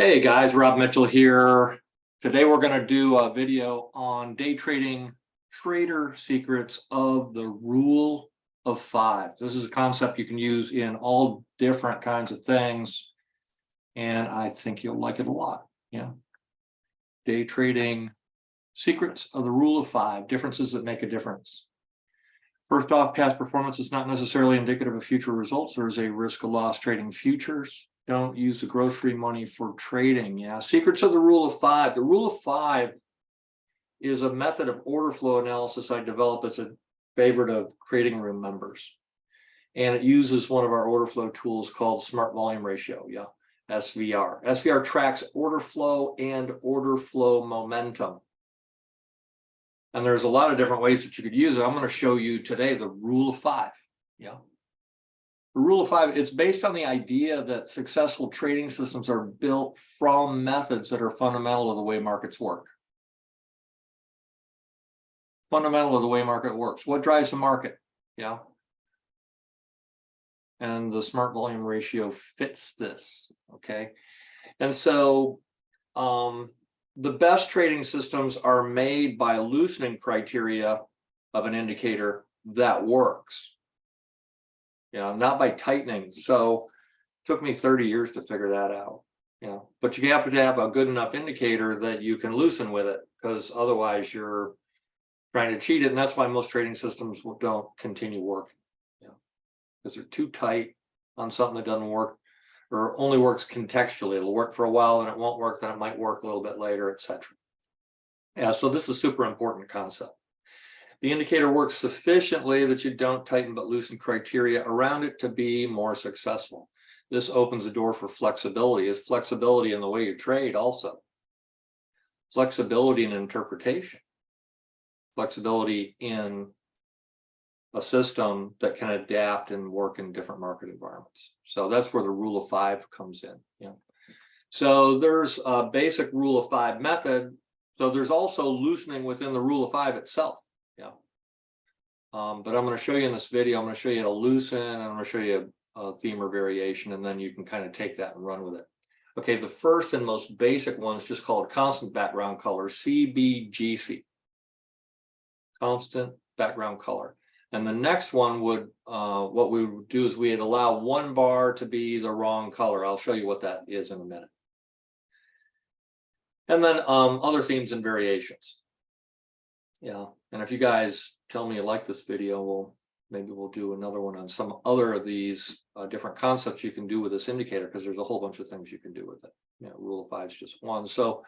Hey guys, Rob Mitchell here. Today we're going to do a video on day trading trader secrets of the rule of five. This is a concept you can use in all different kinds of things, and I think you'll like it a lot. Yeah. Day trading secrets of the rule of five, differences that make a difference. First off, past performance is not necessarily indicative of future results. There is a risk of loss trading futures. Don't use the grocery money for trading. Yeah, secrets of the rule of five. The rule of five is a method of order flow analysis I developed as a favorite of trading room members. And it uses one of our order flow tools called Smart Volume Ratio, yeah, SVR. SVR tracks order flow and order flow momentum. And there's a lot of different ways that you could use it. I'm going to show you today the rule of five. Yeah. The rule of five, it's based on the idea that successful trading systems are built from methods that are fundamental to the way markets work. Fundamental to the way market works. What drives the market? Yeah. And the smart volume ratio fits this. Okay. And so the best trading systems are made by loosening criteria of an indicator that works. Not by tightening. So it took me 30 years to figure that out. But you have to have a good enough indicator that you can loosen with it, because otherwise you're trying to cheat it. And that's why most trading systems don't continue working. Because they're too tight on something that doesn't work, or only works contextually. It'll work for a while and it won't work, then it might work a little bit later, etc. So this is a super important concept. The indicator works sufficiently that you don't tighten but loosen criteria around it to be more successful. This opens the door for flexibility. Is flexibility in the way you trade also. Flexibility in interpretation. Flexibility in a system that can adapt and work in different market environments. So that's where the rule of five comes in. So there's a basic rule of five method. So there's also loosening within the rule of five itself. But I'm going to show you in this video, I'm going to show you how to loosen, and I'm going to show you a theme or variation, and then you can kind of take that and run with it. Okay, the first and most basic one is just called constant background color, CBGC. Constant background color. And the next one would, what we would do is we'd allow one bar to be the wrong color. I'll show you what that is in a minute. And then other themes and variations. And if you guys tell me you like this video, maybe we'll do another one on some other of these different concepts you can do with this indicator, because there's a whole bunch of things you can do with it. Rule of five is just one. So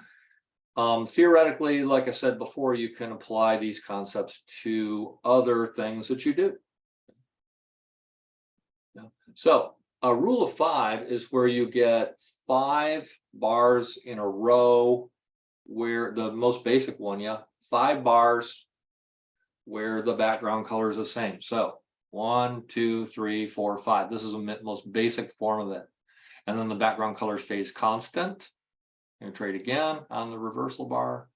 theoretically, like I said before, you can apply these concepts to other things that you do. So a rule of five is where you get 5 bars in a row, where the most basic one, 5 bars where the background color is the same. So 1, 2, 3, 4, 5. This is the most basic form of it. And then the background color stays constant. And trade again on the reversal bar.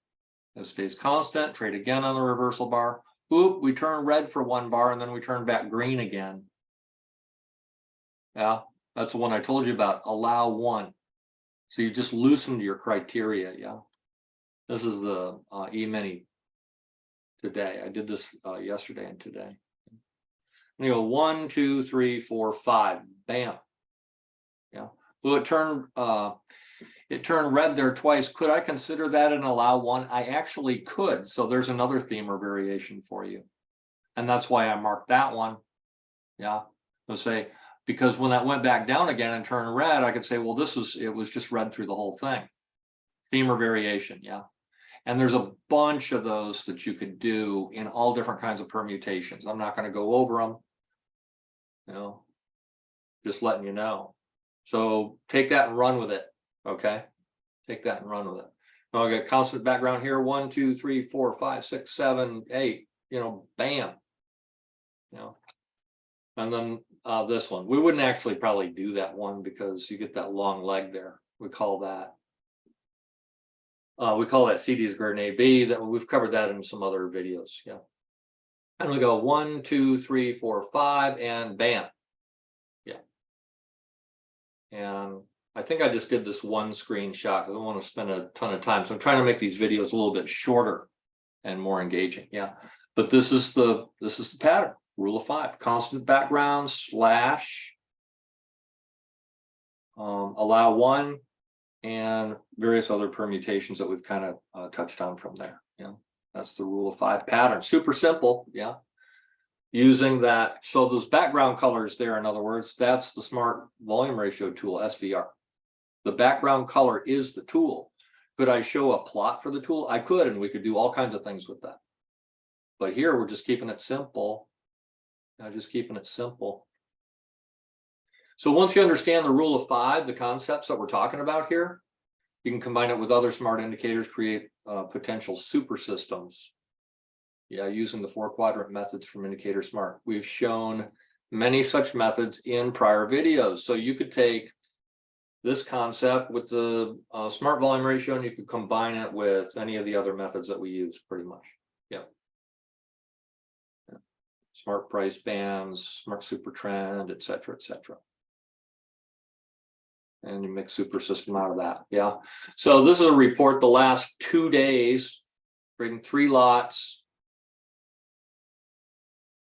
It stays constant. Trade again on the reversal bar. Oop, we turn red for 1 bar and then we turn back green again. That's the one I told you about. Allow one. So you just loosened your criteria. This is the E-mini today. I did this yesterday and today. And you go 1, 2, 3, 4, 5. Bam. Well, it turned red there twice. Could I consider that an allow one? I actually could. So there's another theme or variation for you. And that's why I marked that one. Let's say, because when that went back down again and turned red, I could say, well, it was just red through the whole thing. Theme or variation. And there's a bunch of those that you could do in all different kinds of permutations. I'm not going to go over them. Just letting you know. So take that and run with it. Okay, take that and run with it. Now I got constant background here. 1, 2, 3, 4, 5, 6, 7, 8. Bam. And then this one. We wouldn't actually probably do that one because you get that long leg there. We call that CD squared AB. That we've covered that in some other videos. And we go 1, 2, 3, 4, 5, and bam. And I think I just did this one screenshot because I don't want to spend a ton of time. So I'm trying to make these videos a little bit shorter and more engaging. Yeah. But this is the pattern. Rule of 5. Constant background slash allow 1 and various other permutations that we've kind of touched on from there. Yeah. That's the rule of 5 pattern. Super simple. Yeah. Using that. So those background colors there, in other words, that's the Smart Volume Ratio tool, SVR. The background color is the tool. Could I show a plot for the tool? I could, and we could do all kinds of things with that. But here we're just keeping it simple. Just keeping it simple. So once you understand the rule of 5, the concepts that we're talking about here, you can combine it with other smart indicators, create potential super systems. Yeah, using the 4-quadrant methods from Indicator Smart. We've shown many such methods in prior videos. So you could take this concept with the Smart Volume Ratio, and you could combine it with any of the other methods that we use pretty much. Yeah. Smart price bands, smart super trend, et cetera, et cetera. And you make super system out of that. Yeah. So this is a report the last 2 days, trading 3 lots,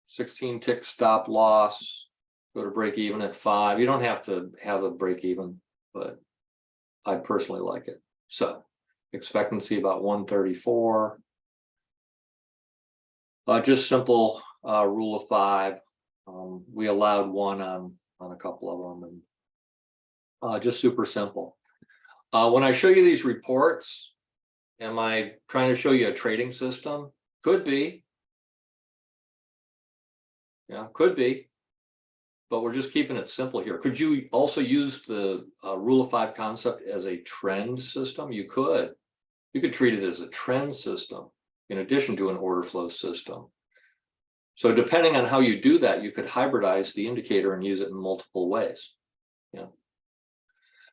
16 tick stop loss, go to break even at 5. You don't have to have a break even, but I personally like it. So expectancy about 134. Just simple rule of 5. We allowed 1 on a couple of them, and just super simple. When I show you these reports, am I trying to show you a trading system? Could be. Yeah, could be. But we're just keeping it simple here. Could you also use the rule of 5 concept as a trend system? You could. You could treat it as a trend system in addition to an order flow system. So depending on how you do that, you could hybridize the indicator and use it in multiple ways. Yeah.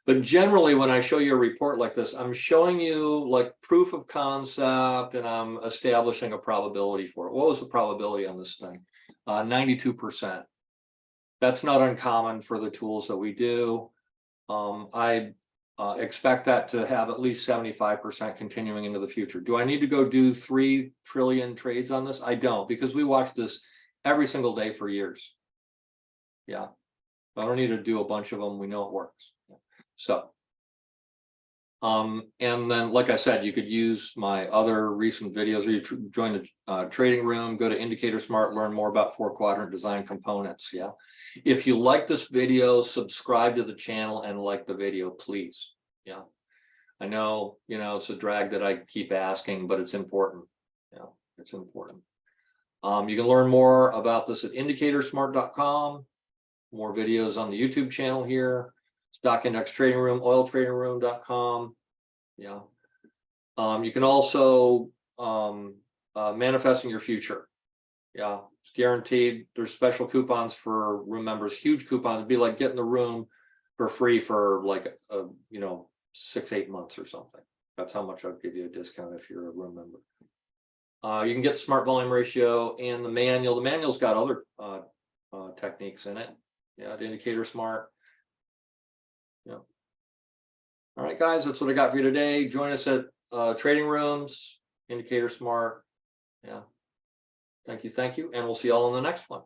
But generally, when I show you a report like this, I'm showing you like proof of concept, and I'm establishing a probability for it. What was the probability on this thing? 92%. That's not uncommon for the tools that we do. I expect that to have at least 75% continuing into the future. Do I need to go do 3 trillion trades on this? I don't, because we watch this every single day for years. Yeah, I don't need to do a bunch of them. We know it works. So, and then, like I said, you could use my other recent videos, or you join the trading room, go to Indicator Smart, learn more about 4-quadrant design components. Yeah. If you like this video, subscribe to the channel and like the video, please. Yeah. I know, it's a drag that I keep asking, but it's important. Yeah, it's important. You can learn more about this at indicatorsmart.com. More videos on the YouTube channel here. Stock Index Trading Room, oiltradingroom.com. Yeah. You can also manifesting your future. Yeah, it's guaranteed. There's special coupons for room members, huge coupons. It'd be like getting the room for free for like 6-8 months or something. That's how much I'd give you a discount if you're a room member. You can get Smart Volume Ratio and the manual. The manual's got other techniques in it. Yeah, the Indicator Smart. Yeah. All right, guys, that's what I got for you today. Join us at Trading Rooms, Indicator Smart. Yeah. Thank you. And we'll see you all in the next one.